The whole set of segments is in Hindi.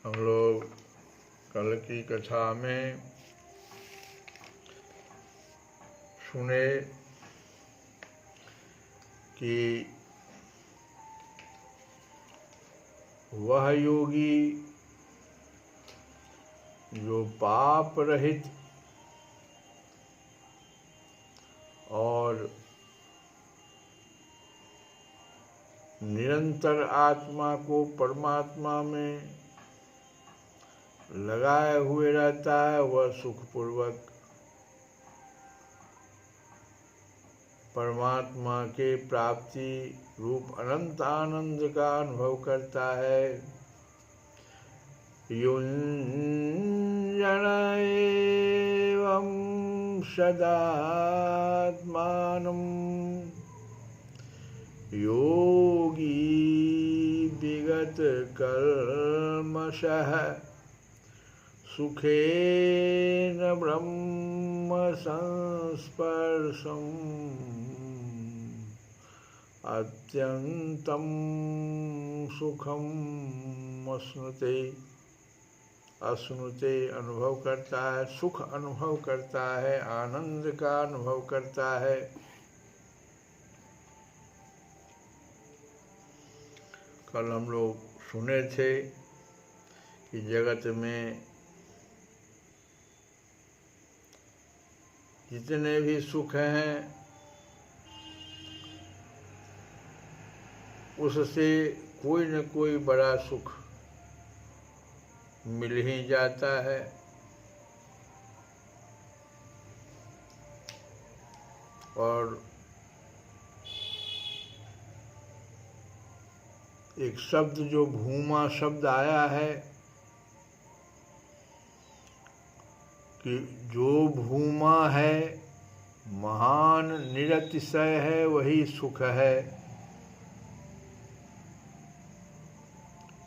हम लोग कल की कथा में सुने कि वह योगी जो पाप रहित और निरंतर आत्मा को परमात्मा में लगाए हुए रहता है, वह सुखपूर्वक परमात्मा के प्राप्ति रूप अनंत आनंद का अनुभव करता है। युञ्जन एवं सदात्मानं योगी विगत कल्मषः सुखेन ब्रह्म संस्पर्शम् अत्यंतं सुखम् अश्नुते अनुभव करता है, सुख अनुभव करता है, आनंद का अनुभव करता है। कल हम लोग सुने थे कि जगत में जितने भी सुख हैं उससे कोई न कोई बड़ा सुख मिल ही जाता है। और एक शब्द जो भूमा शब्द आया है कि जो भूमा है महान निरतिशय है, वही सुख है।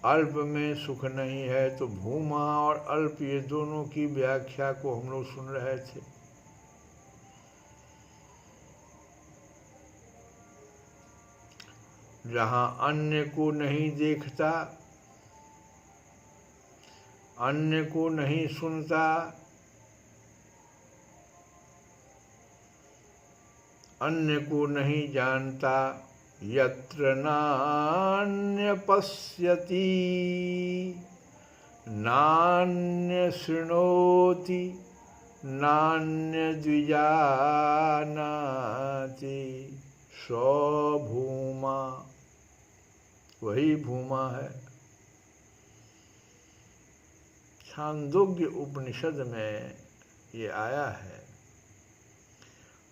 अल्प में सुख नहीं है। तो भूमा और अल्प ये दोनों की व्याख्या को हम लोग सुन रहे थे। जहाँ अन्य को नहीं देखता, अन्य को नहीं सुनता, अन्य को नहीं जानता, यत्र नान्य पश्यति नान्य शृणोति नान्य द्विजानाति सो भूमा, वही भूमा है। छांदोग्य उपनिषद में ये आया है।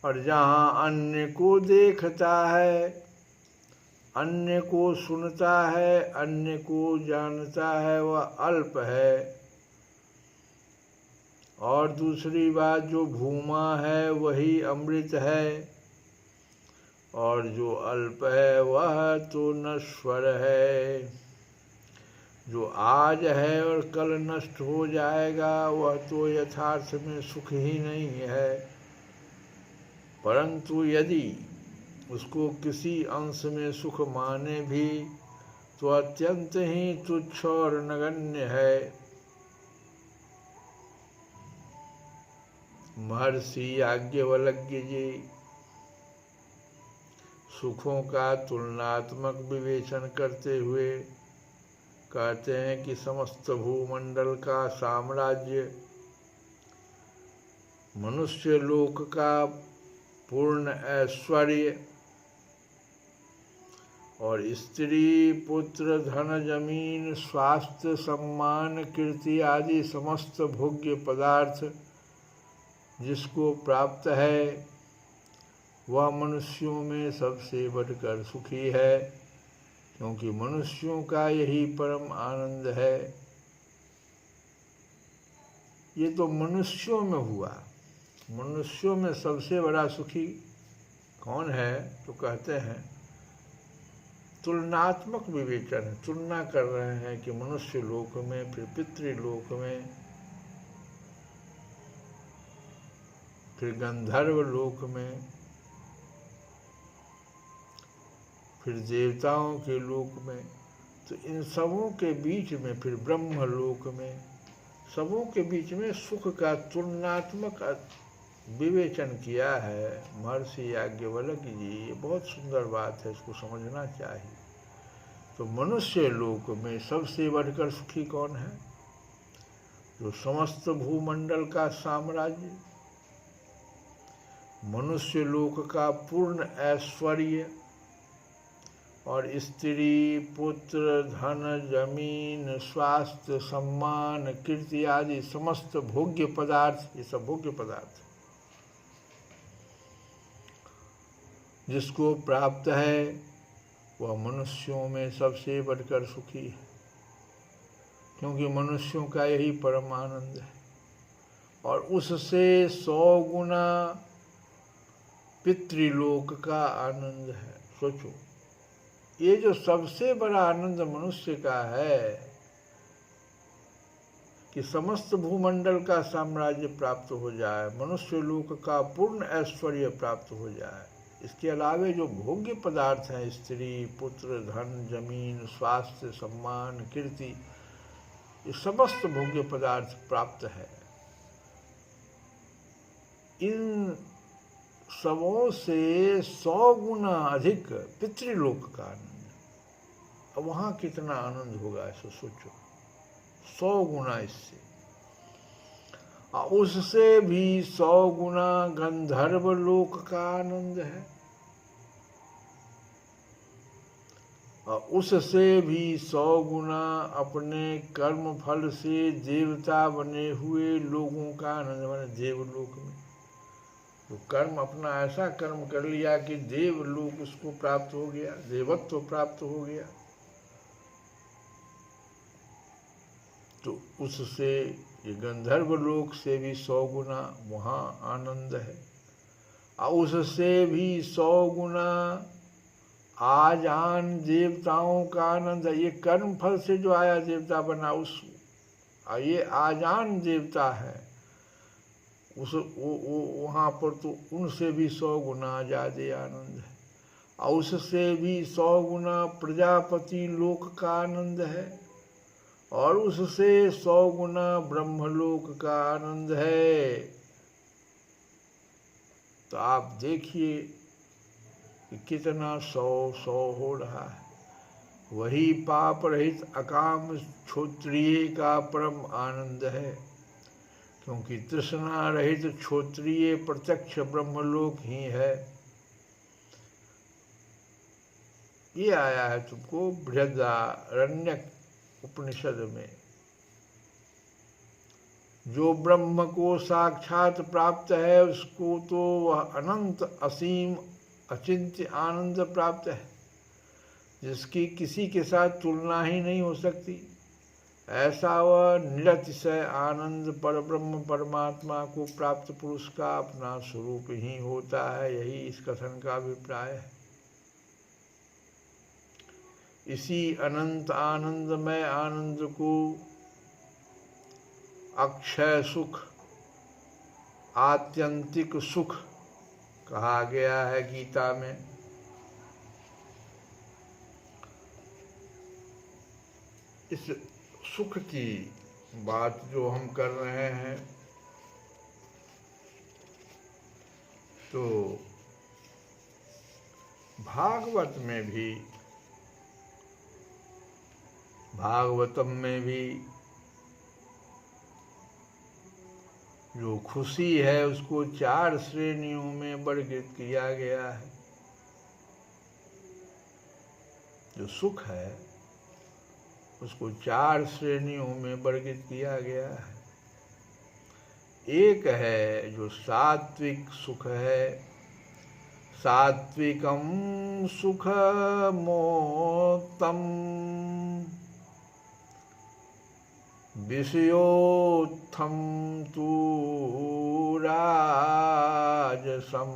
और जहाँ अन्य को देखता है, अन्य को सुनता है, अन्य को जानता है, वह अल्प है। और दूसरी बात, जो भूमा है वही अमृत है, और जो अल्प है वह तो नश्वर है। जो आज है और कल नष्ट हो जाएगा, वह तो यथार्थ में सुख ही नहीं है। परंतु यदि उसको किसी अंश में सुख माने भी तो अत्यंत ही तुच्छ और नगण्य है। महर्षि याज्ञवल्क्य जी सुखों का तुलनात्मक विवेचन करते हुए कहते हैं कि समस्त भूमंडल का साम्राज्य, मनुष्य लोक का पूर्ण ऐश्वर्य और स्त्री पुत्र धन जमीन स्वास्थ्य सम्मान कीर्ति आदि समस्त भोग्य पदार्थ जिसको प्राप्त है, वह मनुष्यों में सबसे बढ़कर सुखी है, क्योंकि मनुष्यों का यही परम आनंद है। ये तो मनुष्यों में हुआ। मनुष्यों में सबसे बड़ा सुखी कौन है? तो कहते हैं तुलनात्मक विवेचन, तुलना कर रहे हैं कि मनुष्य लोक में, फिर पितृलोक में, फिर गंधर्व लोक में, फिर देवताओं के लोक में, तो इन सबों के बीच में फिर ब्रह्म लोक में, सबों के बीच में सुख का तुलनात्मक विवेचन किया है महर्षि याज्ञवल्क्य जी। ये बहुत सुंदर बात है, इसको समझना चाहिए। तो मनुष्य लोक में सबसे बढ़कर सुखी कौन है? जो समस्त भूमंडल का साम्राज्य, मनुष्य लोक का पूर्ण ऐश्वर्य और स्त्री पुत्र धन जमीन स्वास्थ्य सम्मान कीर्ति आदि समस्त भोग्य पदार्थ, ये सब भोग्य पदार्थ जिसको प्राप्त है, वह मनुष्यों में सबसे बढ़कर सुखी है, क्योंकि मनुष्यों का यही परम आनंद है। और उससे 100 गुना पितृलोक का आनंद है। सोचो, ये जो सबसे बड़ा आनंद मनुष्य का है कि समस्त भूमंडल का साम्राज्य प्राप्त हो जाए, मनुष्य लोक का पूर्ण ऐश्वर्य प्राप्त हो जाए। इसके अलावे जो भोग्य पदार्थ हैं, स्त्री पुत्र धन जमीन स्वास्थ्य सम्मान कीर्ति, ये समस्त भोग्य पदार्थ प्राप्त है। इन सबों से 100 गुना अधिक पितृलोक का आनंद। अब वहाँ कितना आनंद होगा, ऐसा सोचो, 100 गुना इससे। उससे भी 100 गुना गंधर्व लोक का आनंद है, और उससे भी 100 गुना अपने कर्म फल से देवता बने हुए लोगों का आनंद, माने देवलोक में। तो कर्म अपना ऐसा कर्म कर लिया कि देवलोक उसको प्राप्त हो गया, देवत्व प्राप्त हो गया, तो उससे ये गंधर्व लोक से भी 100 गुना वहाँ आनंद है। और उससे भी 100 गुना आजान देवताओं का आनंद है। ये कर्म फल से जो आया देवता बना, उस ये आजान देवता है, उस वो वहाँ पर तो उनसे भी 100 गुना ज़्यादा आनंद है, और उससे भी 100 गुना प्रजापति लोक का आनंद है, और उससे 100 गुना ब्रह्मलोक का आनंद है। तो आप देखिए कि कितना 100 हो रहा है। वही पाप रहित अकाम क्षोत्रिय का परम आनंद है, क्योंकि तृष्णा रहित क्षोत्रिय प्रत्यक्ष ब्रह्मलोक ही है। ये आया है तुमको बृहदारण्यक उपनिषद में। जो ब्रह्म को साक्षात प्राप्त है, उसको तो वह अनंत असीम अचिंत्य आनंद प्राप्त है, जिसकी किसी के साथ तुलना ही नहीं हो सकती। ऐसा वह निरतिशय आनंद पर ब्रह्म परमात्मा को प्राप्त पुरुष का अपना स्वरूप ही होता है। यही इस कथन का अभिप्राय है। इसी अनंत आनंदमय आनंद को अक्षय सुख, आत्यंतिक सुख कहा गया है गीता में। इस सुख की बात जो हम कर रहे हैं, तो भागवतम में भी जो खुशी है उसको 4 श्रेणियों में वर्गीकृत किया गया है। जो सुख है उसको 4 श्रेणियों में वर्गीकृत किया गया है। एक है जो सात्विक सुख है, सात्विकम सुखमोत्तम विषयोत्थम तु राजसम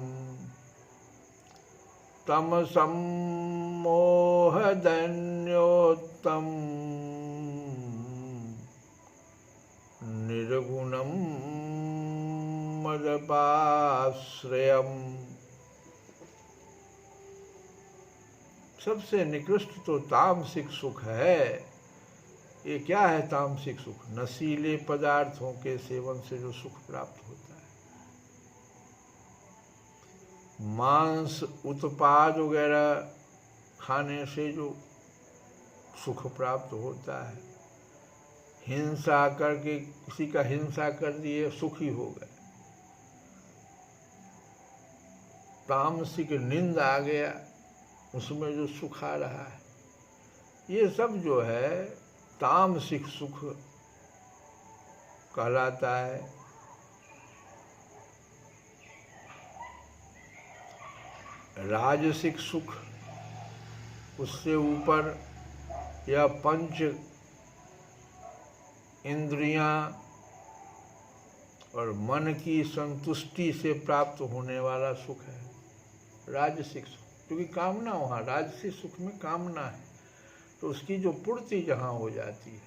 तमसम मोहदन्योत्तम निर्गुणम मदपाश्रयम। सबसे निकृष्ट तो तामसिक सुख है। ये क्या है तामसिक सुख? नशीले पदार्थों के सेवन से जो सुख प्राप्त होता है, मांस उत्पाद वगैरह खाने से जो सुख प्राप्त होता है, हिंसा करके किसी का हिंसा कर दिए सुखी हो गए, तामसिक नींद आ गया उसमें जो सुख आ रहा है, ये सब जो है तामसिक सुख कहलाता है। राजसिक सुख उससे ऊपर या 5 इंद्रियां और मन की संतुष्टि से प्राप्त होने वाला सुख है राजसिक सुख। क्योंकि कामना, वहाँ राजसिक सुख में कामना है, तो उसकी जो पूर्ति जहाँ हो जाती है,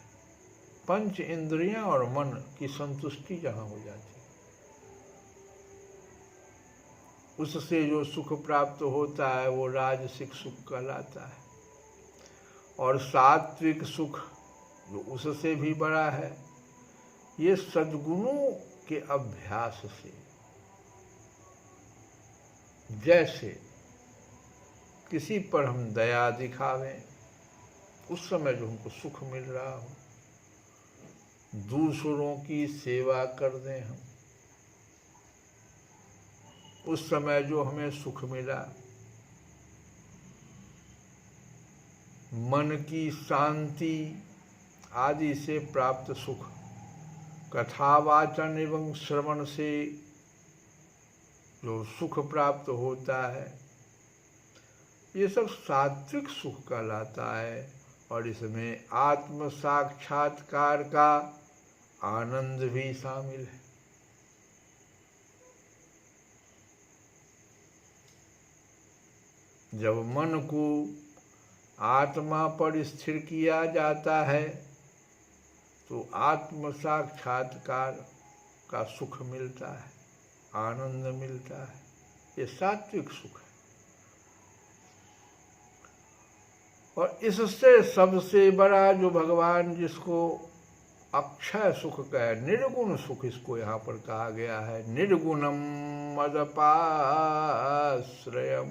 5 इंद्रियां और मन की संतुष्टि जहाँ हो जाती है, उससे जो सुख प्राप्त होता है वो राजसिक सुख कहलाता है। और सात्विक सुख जो उससे भी बड़ा है, ये सद्गुणों के अभ्यास से, जैसे किसी पर हम दया दिखावें, उस समय जो हमको सुख मिल रहा हो, दूसरों की सेवा कर दें हम, उस समय जो हमें सुख मिला, मन की शांति आदि से प्राप्त सुख, कथावाचन एवं श्रवण से जो सुख प्राप्त होता है, ये सब सात्विक सुख कहलाता है। और इसमें आत्म साक्षात्कार का आनंद भी शामिल है। जब मन को आत्मा पर स्थिर किया जाता है तो आत्म साक्षात्कार का सुख मिलता है, आनंद मिलता है। ये सात्विक सुख है। और इससे सबसे बड़ा जो भगवान जिसको अक्षय सुख कहे, निर्गुण सुख इसको यहाँ पर कहा गया है। निर्गुणम मदपाश्रयम,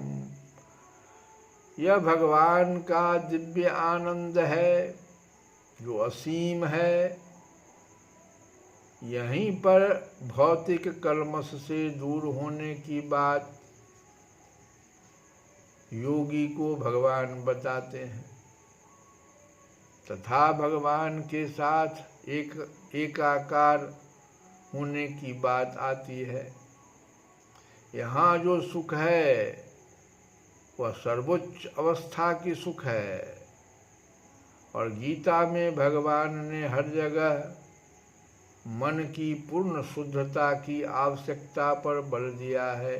यह भगवान का दिव्य आनंद है जो असीम है। यहीं पर भौतिक कलमश से दूर होने की बात योगी को भगवान बताते हैं, तथा भगवान के साथ एकाकार होने की बात आती है। यहाँ जो सुख है वह सर्वोच्च अवस्था की सुख है। और गीता में भगवान ने हर जगह मन की पूर्ण शुद्धता की आवश्यकता पर बल दिया है,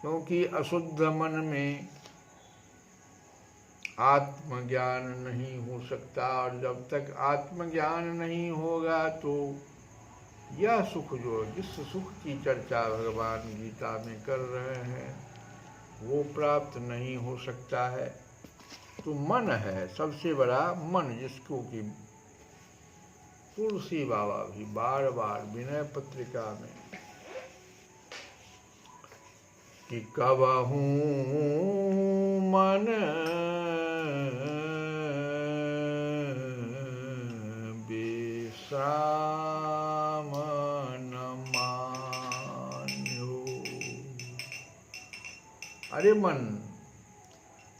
क्योंकि अशुद्ध मन में आत्मज्ञान नहीं हो सकता। और जब तक आत्मज्ञान नहीं होगा तो यह सुख जो जिस सुख की चर्चा भगवान गीता में कर रहे हैं वो प्राप्त नहीं हो सकता है। तो मन है सबसे बड़ा, मन जिसको कि तुलसी बाबा भी बार बार विनय पत्रिका में कि कबहू मन विश्राम न मान्यो। अरे मन,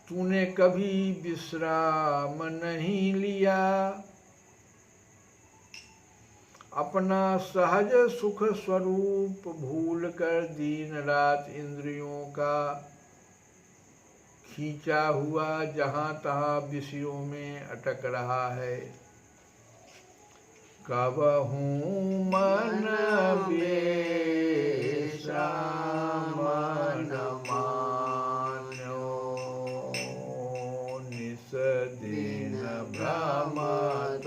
तूने कभी विश्राम नहीं लिया, अपना सहज सुख स्वरूप भूल कर दिन रात इंद्रियों का खींचा हुआ जहाँ तहाँ विषयों में अटक रहा है। कबहू मन विश्राम न मान्यो, निस दिन भ्रमत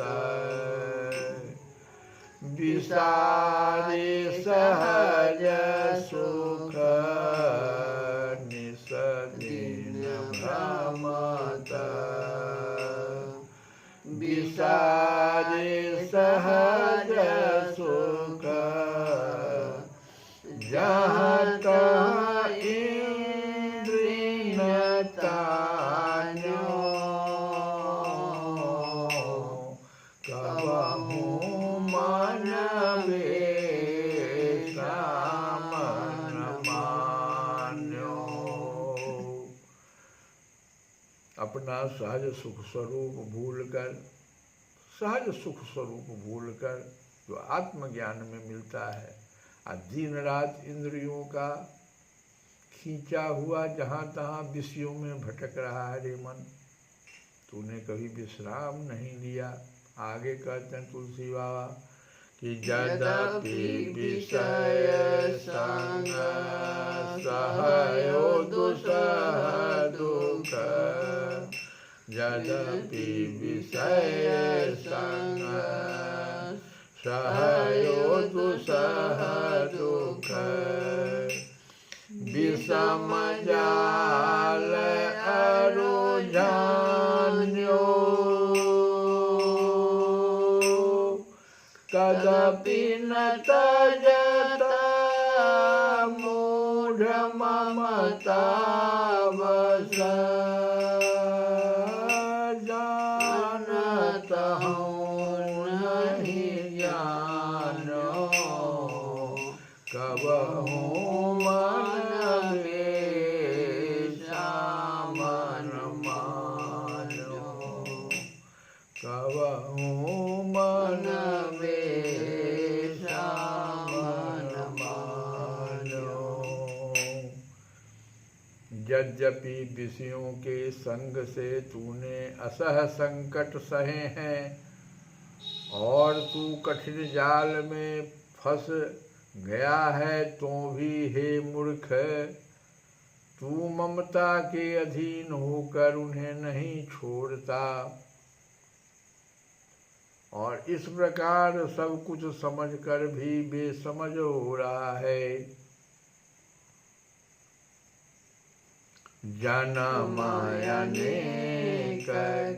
विसारे सहज सुख, निस दिन भ्रमत विसारे सहज सुख, जहाँ तहाँ इंद्रिय तान्यो। कबहू मन विश्राम न मान्यो, अपना सहज सुख स्वरूप भूलकर, सहज सुख स्वरूप भूलकर जो आत्मज्ञान में मिलता है, दिन रात इंद्रियों का खींचा हुआ जहाँ तहाँ विषयों में भटक रहा है रे मन, तूने कभी विश्राम नहीं लिया। आगे कहते हैं तुलसी बाबा कि यद्यपि विषय संग सहयो दुसह दुख, यद्यपि विषय संग सहयो दुसह दुख, विषम जाल अरुझान्यो, तदपि न तजत मूढ़ ममता वश, जानत हूँ नहीं जानो, कबहू मन विश्राम न मान्यो, कबहू मन यद्यपि विषयों के संग से तूने असह संकट सहे हैं और तू कठिन जाल में फंस गया है, तो भी हे मूर्ख तू ममता के अधीन होकर उन्हें नहीं छोड़ता। और इस प्रकार सब कुछ समझकर भी बेसमझ हो रहा है। जन्म अनेक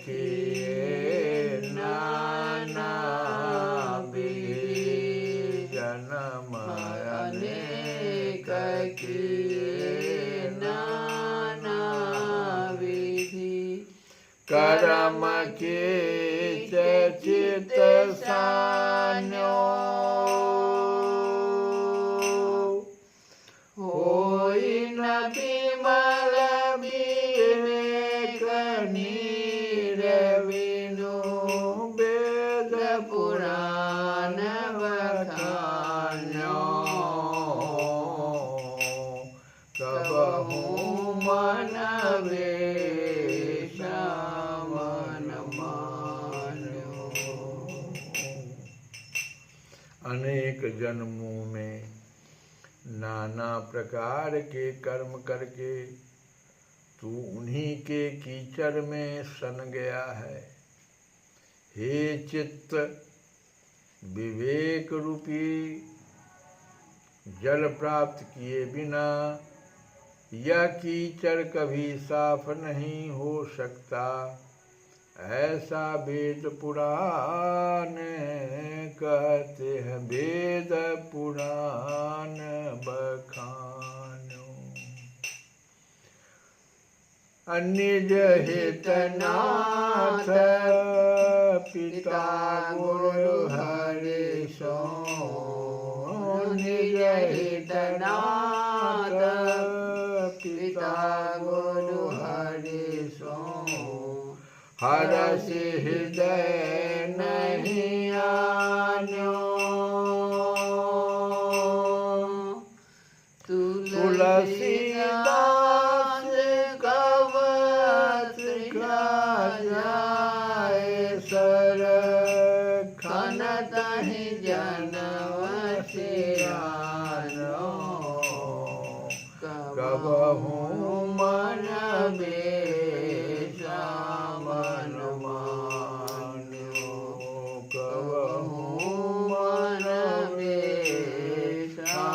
किए नाना विधि, जन्म अनेक किए नाना विधि, कर्म के चित सान्यो, होई न विमल विवेक नीर विनु, वेद पुराण बखान्यो, कबहु मन वेश मन मान्यो। अनेक जन्मों में नाना प्रकार के कर्म करके तू उन्हीं के कीचड़ में सन गया है। हे चित्त, विवेक रूपी जल प्राप्त किए बिना यह कीचड़ कभी साफ नहीं हो सकता, ऐसा वेद पुराण कहते हैं। वेद पुराण बखानो, निज हित नाथ पिता गुरु हरि सो, निज हित नाथ पिता गुरु हरि सो, हरषि हृदय नहीं आन्यो, तुलसीदास कब जाए सर, खन तहि जनम सियानो, कबहु मन बेशा मन मान्यो, कबहु मन बेशा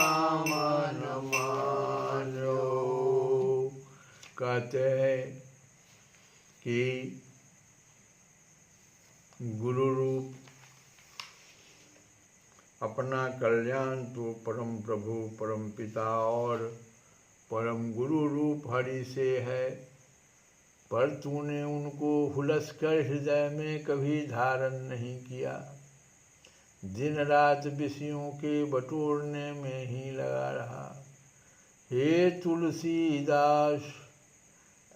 मन मान्यो। कहते हैं कि गुरु रूप अपना कल्याण तो परम प्रभु, परम पिता और परम गुरु रूप हरि से है, पर तूने उनको हुलसकर हृदय में कभी धारण नहीं किया, दिन रात विषयों के बटोरने में ही लगा रहा। हे तुलसीदास,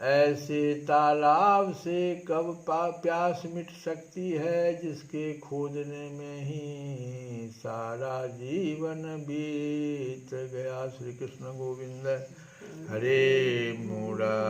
ऐसे तालाब से कब प्यास मिट सकती है, जिसके खोजने में ही सारा जीवन बीत गया। श्री कृष्ण गोविंद हरे मुरारी।